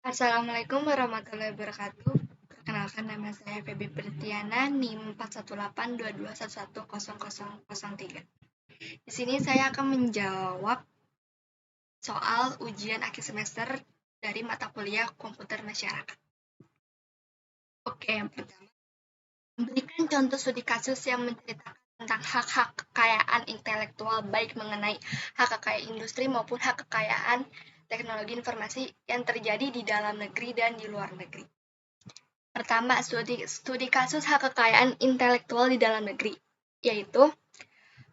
Assalamualaikum warahmatullahi wabarakatuh. Perkenalkan, nama saya Feby Pretiana, NIM 4182211000003. Di sini saya akan menjawab soal ujian akhir semester dari mata kuliah Komputer Masyarakat. Oke, yang pertama, memberikan contoh studi kasus yang menceritakan tentang hak-hak kekayaan intelektual, baik mengenai hak kekayaan industri maupun hak kekayaan teknologi informasi yang terjadi di dalam negeri dan di luar negeri. Pertama, studi kasus hak kekayaan intelektual di dalam negeri, yaitu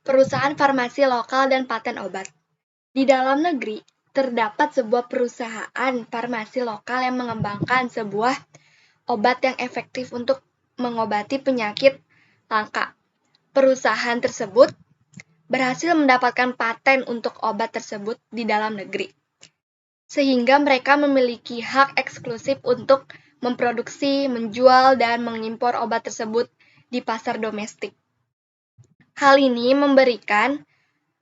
perusahaan farmasi lokal dan paten obat. Di dalam negeri, terdapat sebuah perusahaan farmasi lokal yang mengembangkan sebuah obat yang efektif untuk mengobati penyakit langka. Perusahaan tersebut berhasil mendapatkan paten untuk obat tersebut di dalam negeri, sehingga mereka memiliki hak eksklusif untuk memproduksi, menjual, dan mengimpor obat tersebut di pasar domestik. Hal ini memberikan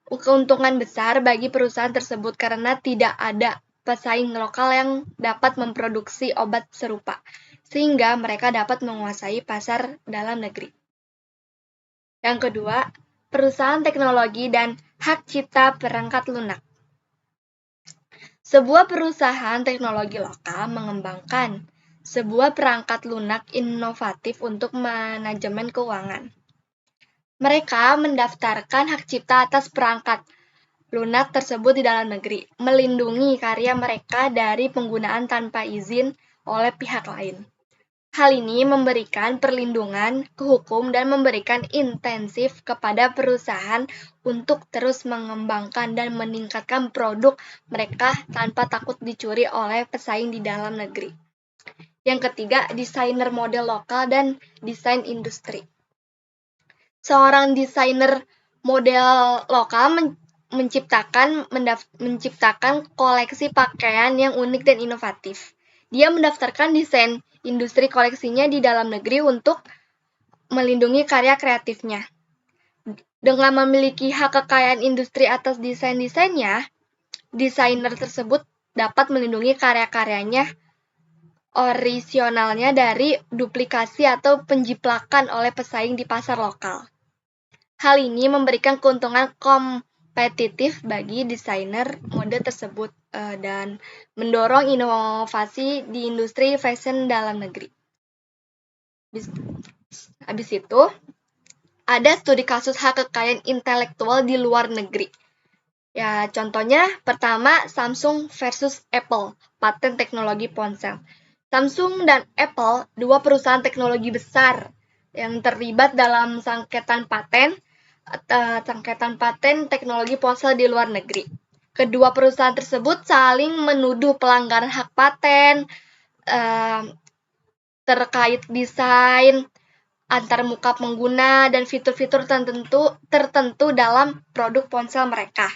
keuntungan besar bagi perusahaan tersebut karena tidak ada pesaing lokal yang dapat memproduksi obat serupa, sehingga mereka dapat menguasai pasar dalam negeri. Yang kedua, perusahaan teknologi dan hak cipta perangkat lunak. Sebuah perusahaan teknologi lokal mengembangkan sebuah perangkat lunak inovatif untuk manajemen keuangan. Mereka mendaftarkan hak cipta atas perangkat lunak tersebut di dalam negeri, melindungi karya mereka dari penggunaan tanpa izin oleh pihak lain. Hal ini memberikan perlindungan ke hukum dan memberikan intensif kepada perusahaan untuk terus mengembangkan dan meningkatkan produk mereka tanpa takut dicuri oleh pesaing di dalam negeri. Yang ketiga, desainer model lokal dan desain industri. Seorang desainer model lokal menciptakan koleksi pakaian yang unik dan inovatif. Dia mendaftarkan desain industri koleksinya di dalam negeri untuk melindungi karya kreatifnya. Dengan memiliki hak kekayaan industri atas desain-desainnya, desainer tersebut dapat melindungi karya-karyanya orisinalnya dari duplikasi atau penjiplakan oleh pesaing di pasar lokal. Hal ini memberikan keuntungan kompetitif bagi desainer mode tersebut dan mendorong inovasi di industri fashion dalam negeri. Habis itu, ada studi kasus hak kekayaan intelektual di luar negeri. Ya, contohnya pertama, Samsung versus Apple, paten teknologi ponsel. Samsung dan Apple, dua perusahaan teknologi besar yang terlibat dalam sengketa paten teknologi ponsel di luar negeri. Kedua perusahaan tersebut saling menuduh pelanggaran hak paten terkait desain, antarmuka pengguna, dan fitur-fitur tertentu dalam produk ponsel mereka.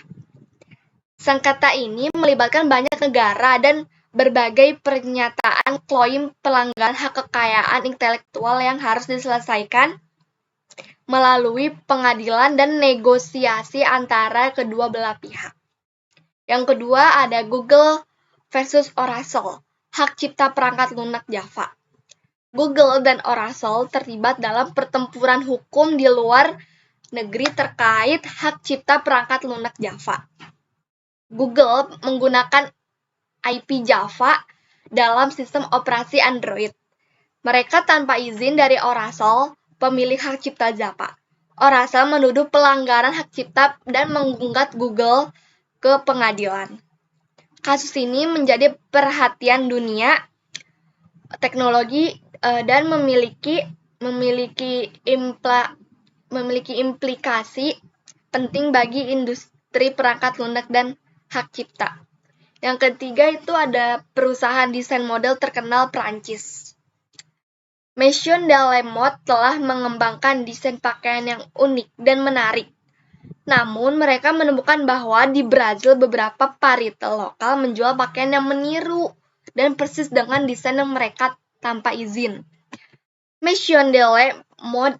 Sengketa ini melibatkan banyak negara dan berbagai pernyataan klaim pelanggaran hak kekayaan intelektual yang harus diselesaikan melalui pengadilan dan negosiasi antara kedua belah pihak. Yang kedua ada Google versus Oracle, hak cipta perangkat lunak Java. Google dan Oracle terlibat dalam pertempuran hukum di luar negeri terkait hak cipta perangkat lunak Java. Google menggunakan IP Java dalam sistem operasi Android. Mereka tanpa izin dari Oracle, pemilik hak cipta Java. Oracle menuduh pelanggaran hak cipta dan menggugat Google ke pengadilan. Kasus ini menjadi perhatian dunia teknologi dan memiliki implikasi penting bagi industri perangkat lunak dan hak cipta. Yang ketiga itu ada perusahaan desain model terkenal Prancis. Maison de la Mode telah mengembangkan desain pakaian yang unik dan menarik. Namun, mereka menemukan bahwa di Brazil beberapa paritel lokal menjual pakaian yang meniru dan persis dengan desain yang mereka tanpa izin. Maison de la Mode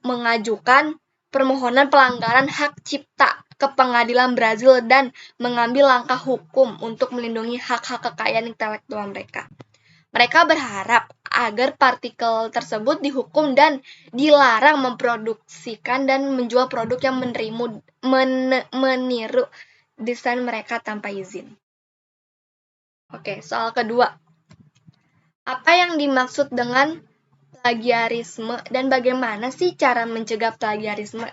mengajukan permohonan pelanggaran hak cipta ke pengadilan Brazil dan mengambil langkah hukum untuk melindungi hak-hak kekayaan intelektual mereka. Mereka berharap agar partikel tersebut dihukum dan dilarang memproduksikan dan menjual produk yang meniru desain mereka tanpa izin. Oke, soal kedua. Apa yang dimaksud dengan plagiarisme dan bagaimana sih cara mencegah plagiarisme?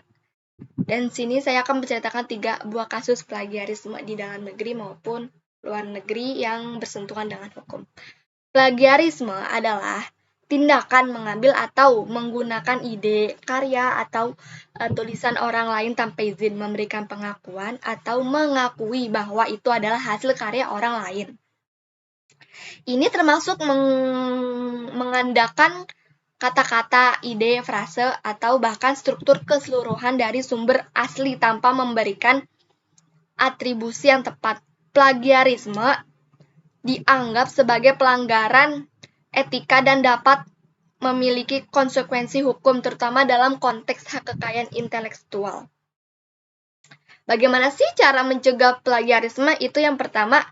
Dan sini saya akan menceritakan 3 buah kasus plagiarisme di dalam negeri maupun luar negeri yang bersentuhan dengan hukum. Plagiarisme adalah tindakan mengambil atau menggunakan ide, karya, atau tulisan orang lain tanpa izin, memberikan pengakuan atau mengakui bahwa itu adalah hasil karya orang lain. Ini termasuk mengandalkan kata-kata, ide, frase, atau bahkan struktur keseluruhan dari sumber asli tanpa memberikan atribusi yang tepat. Plagiarisme dianggap sebagai pelanggaran etika dan dapat memiliki konsekuensi hukum, terutama dalam konteks hak kekayaan intelektual. Bagaimana sih cara mencegah plagiarisme? Itu yang pertama,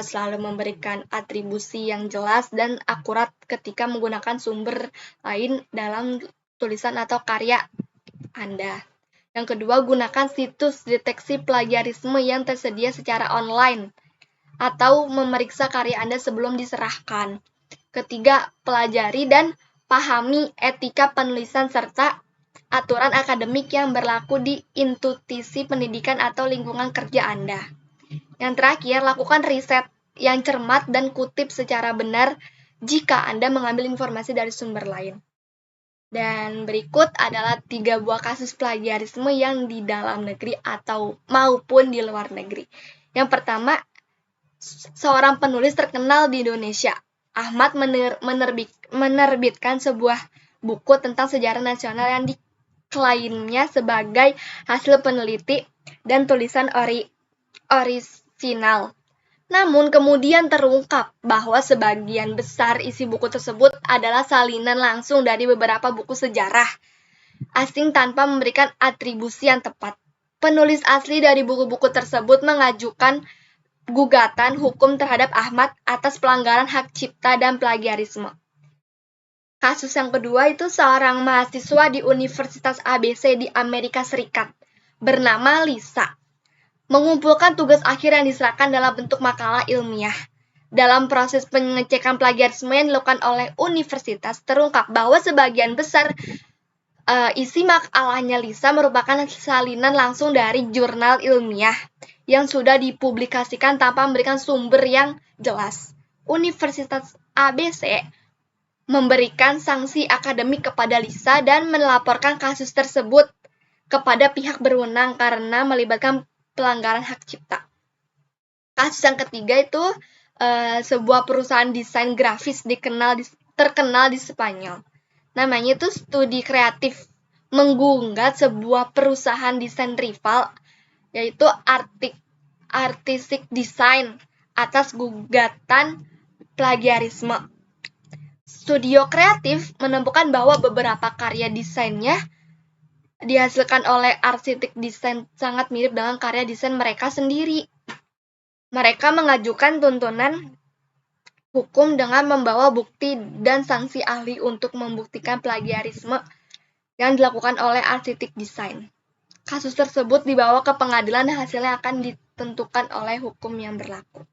selalu memberikan atribusi yang jelas dan akurat ketika menggunakan sumber lain dalam tulisan atau karya Anda. Yang kedua, gunakan situs deteksi plagiarisme yang tersedia secara online atau memeriksa karya Anda sebelum diserahkan. Ketiga, pelajari dan pahami etika penulisan serta aturan akademik yang berlaku di institusi pendidikan atau lingkungan kerja Anda. Yang terakhir, lakukan riset yang cermat dan kutip secara benar jika Anda mengambil informasi dari sumber lain. Dan berikut adalah 3 buah kasus plagiarisme yang di dalam negeri atau maupun di luar negeri. Yang pertama, seorang penulis terkenal di Indonesia, Ahmad menerbitkan sebuah buku tentang sejarah nasional yang diklaimnya sebagai hasil peneliti dan tulisan orisinal. Namun kemudian terungkap bahwa sebagian besar isi buku tersebut adalah salinan langsung dari beberapa buku sejarah asing tanpa memberikan atribusi yang tepat. Penulis asli dari buku-buku tersebut mengajukan gugatan hukum terhadap Ahmad atas pelanggaran hak cipta dan plagiarisme. Kasus yang kedua itu seorang mahasiswa di Universitas ABC di Amerika Serikat bernama Lisa mengumpulkan tugas akhir yang diserahkan dalam bentuk makalah ilmiah. Dalam proses pengecekan plagiarisme yang dilakukan oleh universitas, terungkap bahwa sebagian besar isi makalahnya Lisa merupakan salinan langsung dari jurnal ilmiah yang sudah dipublikasikan tanpa memberikan sumber yang jelas. Universitas ABC memberikan sanksi akademik kepada Lisa dan melaporkan kasus tersebut kepada pihak berwenang karena melibatkan pelanggaran hak cipta. Kasus yang ketiga itu sebuah perusahaan desain grafis terkenal di Spanyol. Namanya itu Studi Kreatif menggugat sebuah perusahaan desain rival yaitu Artistic Design atas gugatan plagiarisme. Studio Kreatif menemukan bahwa beberapa karya desainnya dihasilkan oleh Artistic Design sangat mirip dengan karya desain mereka sendiri. Mereka mengajukan tuntutan hukum dengan membawa bukti dan sanksi ahli untuk membuktikan plagiarisme yang dilakukan oleh Artistic Design. Kasus tersebut dibawa ke pengadilan dan hasilnya akan ditentukan oleh hukum yang berlaku.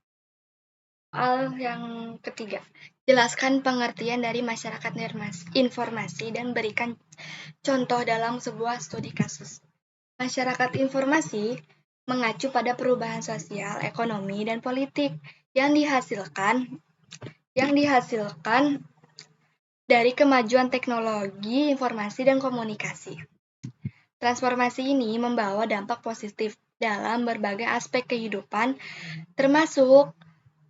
Soal yang ketiga, jelaskan pengertian dari masyarakat informasi dan berikan contoh dalam sebuah studi kasus. Masyarakat informasi mengacu pada perubahan sosial, ekonomi, dan politik yang dihasilkan dari kemajuan teknologi, informasi, dan komunikasi. Transformasi ini membawa dampak positif dalam berbagai aspek kehidupan, termasuk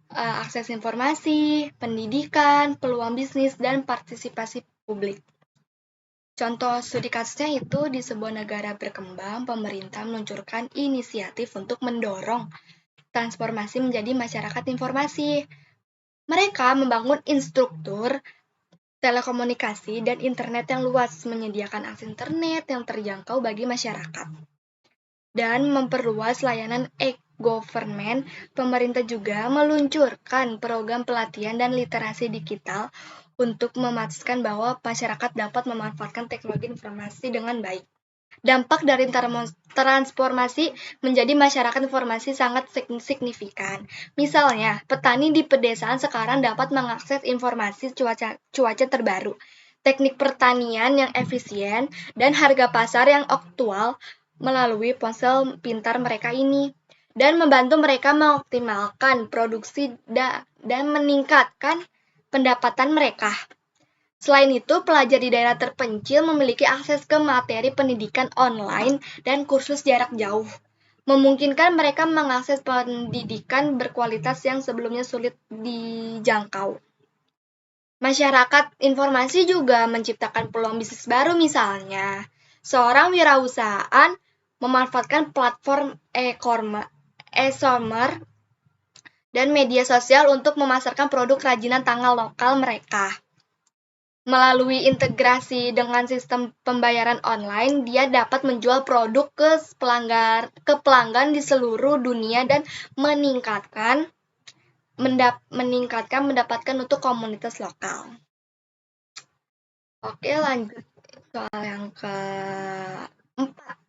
akses informasi, pendidikan, peluang bisnis, dan partisipasi publik. Contoh studi kasusnya itu di sebuah negara berkembang, pemerintah meluncurkan inisiatif untuk mendorong transformasi menjadi masyarakat informasi. Mereka membangun infrastruktur telekomunikasi dan internet yang luas, menyediakan akses internet yang terjangkau bagi masyarakat. dan memperluas layanan e-government, pemerintah juga meluncurkan program pelatihan dan literasi digital untuk memastikan bahwa masyarakat dapat memanfaatkan teknologi informasi dengan baik. Dampak dari transformasi menjadi masyarakat informasi sangat signifikan. Misalnya, petani di pedesaan sekarang dapat mengakses informasi cuaca terbaru, teknik pertanian yang efisien, dan harga pasar yang aktual melalui ponsel pintar mereka ini, dan membantu mereka mengoptimalkan produksi dan meningkatkan pendapatan mereka. Selain itu, pelajar di daerah terpencil memiliki akses ke materi pendidikan online dan kursus jarak jauh, memungkinkan mereka mengakses pendidikan berkualitas yang sebelumnya sulit dijangkau. Masyarakat informasi juga menciptakan peluang bisnis baru, misalnya seorang wirausahaan memanfaatkan platform e-commerce dan media sosial untuk memasarkan produk kerajinan tangan lokal mereka. Melalui integrasi dengan sistem pembayaran online, dia dapat menjual produk ke pelanggan di seluruh dunia dan mendapatkan untuk komunitas lokal. Oke, lanjut soal yang keempat.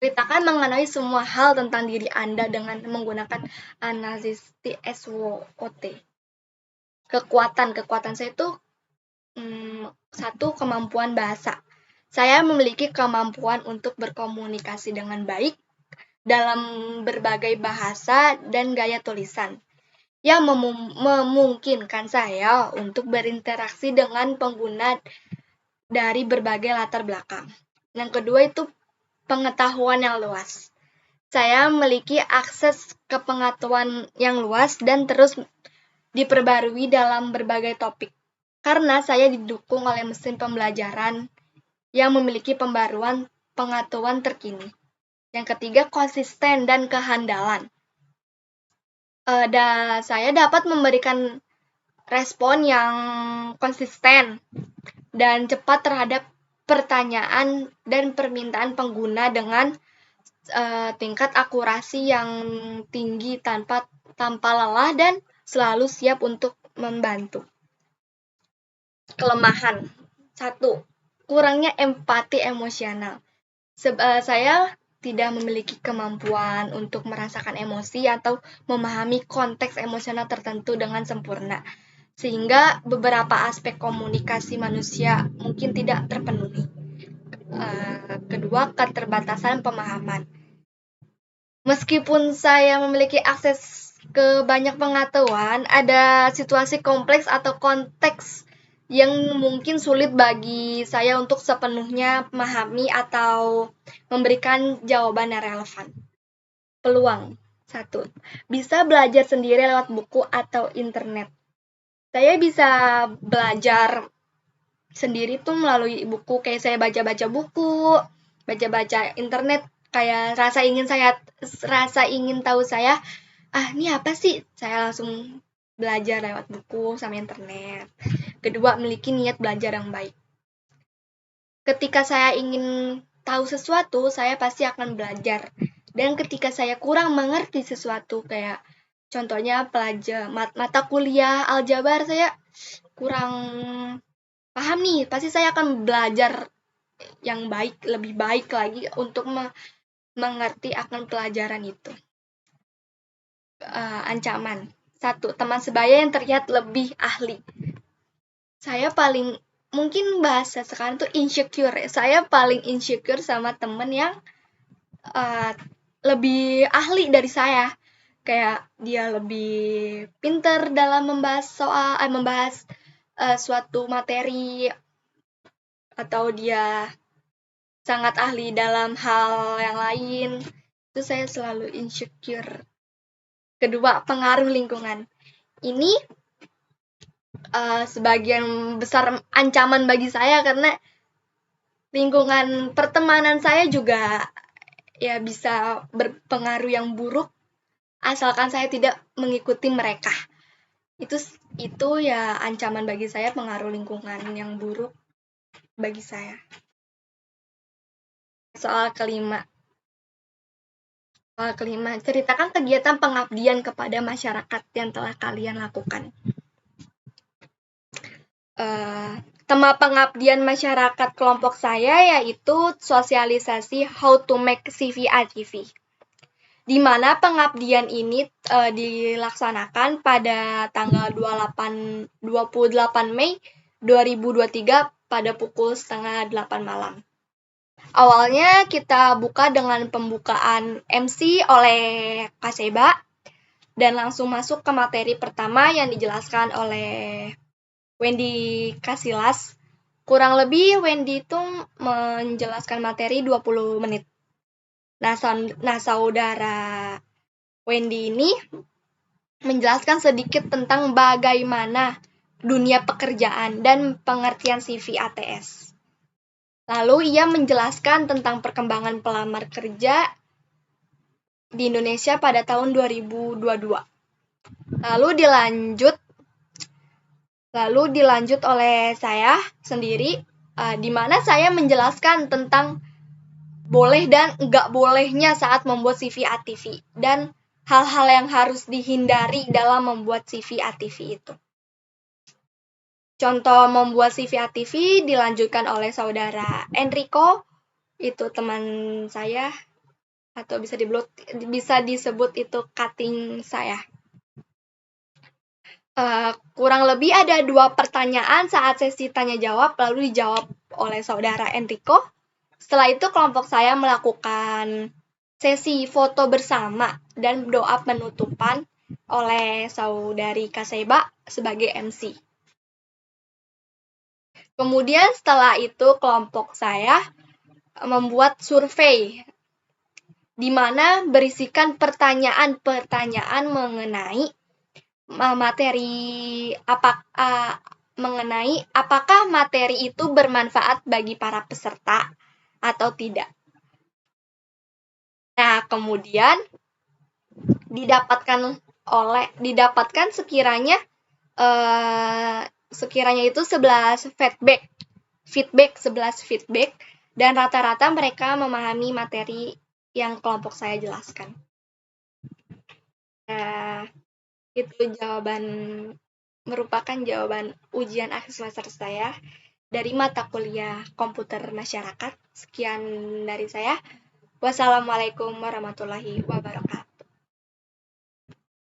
Ceritakan mengenai semua hal tentang diri Anda dengan menggunakan analisis SWOT. Kekuatan saya itu satu, kemampuan bahasa. Saya memiliki kemampuan untuk berkomunikasi dengan baik dalam berbagai bahasa dan gaya tulisan yang memungkinkan saya untuk berinteraksi dengan pengguna dari berbagai latar belakang. Yang kedua itu pengetahuan yang luas. Saya memiliki akses ke pengetahuan yang luas dan terus diperbarui dalam berbagai topik. Karena saya didukung oleh mesin pembelajaran yang memiliki pembaruan pengetahuan terkini. Yang ketiga, konsisten dan kehandalan. Saya dapat memberikan respon yang konsisten dan cepat terhadap pertanyaan dan permintaan pengguna dengan tingkat akurasi yang tinggi tanpa lelah dan selalu siap untuk membantu. Kelemahan. 1. Kurangnya empati emosional. Saya tidak memiliki kemampuan untuk merasakan emosi atau memahami konteks emosional tertentu dengan sempurna, sehingga beberapa aspek komunikasi manusia mungkin tidak terpenuhi. Kedua, keterbatasan pemahaman. Meskipun saya memiliki akses ke banyak pengetahuan, ada situasi kompleks atau konteks yang mungkin sulit bagi saya untuk sepenuhnya memahami atau memberikan jawaban yang relevan. Peluang. 1. Bisa belajar sendiri lewat buku atau internet. Saya bisa belajar sendiri tuh melalui buku, kayak saya baca-baca buku, baca-baca internet, kayak rasa ingin tahu saya, ini apa sih? Saya langsung belajar lewat buku sama internet. Kedua, memiliki niat belajar yang baik. Ketika saya ingin tahu sesuatu, saya pasti akan belajar. Dan ketika saya kurang mengerti sesuatu, kayak contohnya mata kuliah aljabar, saya kurang paham nih, pasti saya akan belajar yang baik, lebih baik lagi untuk mengerti akan pelajaran itu. Ancaman. 1. Teman sebaya yang terlihat lebih ahli. Saya paling, mungkin bahasa sekarang tuh insecure. Saya paling insecure sama temen yang lebih ahli dari saya. Kayak dia lebih pinter dalam membahas suatu materi, atau dia sangat ahli dalam hal yang lain. Itu saya selalu insecure. Kedua, pengaruh lingkungan. Ini sebagian besar ancaman bagi saya, karena lingkungan pertemanan saya juga ya bisa berpengaruh yang buruk asalkan saya tidak mengikuti mereka. Itu ya ancaman bagi saya, pengaruh lingkungan yang buruk bagi saya. Soal kelima. Soal kelima, ceritakan kegiatan pengabdian kepada masyarakat yang telah kalian lakukan. Tema pengabdian masyarakat kelompok saya yaitu sosialisasi how to make CV ATV. Di mana pengabdian ini dilaksanakan pada tanggal 28 Mei 2023 pada pukul setengah 8 malam. Awalnya kita buka dengan pembukaan MC oleh Kaseba dan langsung masuk ke materi pertama yang dijelaskan oleh Wendy Kasilas. Kurang lebih Wendy itu menjelaskan materi 20 menit. Nah, saudara Wendy ini menjelaskan sedikit tentang bagaimana dunia pekerjaan dan pengertian CV ATS. Lalu ia menjelaskan tentang perkembangan pelamar kerja di Indonesia pada tahun 2022. Lalu dilanjut oleh saya sendiri, di mana saya menjelaskan tentang boleh dan nggak bolehnya saat membuat CV ATV dan hal-hal yang harus dihindari dalam membuat CV ATV itu. Contoh membuat CV ATV dilanjutkan oleh saudara Enrico, itu teman saya, atau bisa disebut itu cutting saya. Kurang lebih ada 2 pertanyaan saat sesi tanya jawab, lalu dijawab oleh saudara Enrico. Setelah itu kelompok saya melakukan sesi foto bersama dan doa penutupan oleh saudari Kaseba sebagai MC. Kemudian setelah itu kelompok saya membuat survei di mana berisikan pertanyaan-pertanyaan mengenai mengenai apakah materi itu bermanfaat bagi para peserta atau tidak. Nah, kemudian didapatkan sekiranya itu 11 feedback dan rata-rata mereka memahami materi yang kelompok saya jelaskan. Itu merupakan jawaban ujian akhir semester saya dari mata kuliah komputer masyarakat. Sekian dari saya. Wassalamualaikum warahmatullahi wabarakatuh.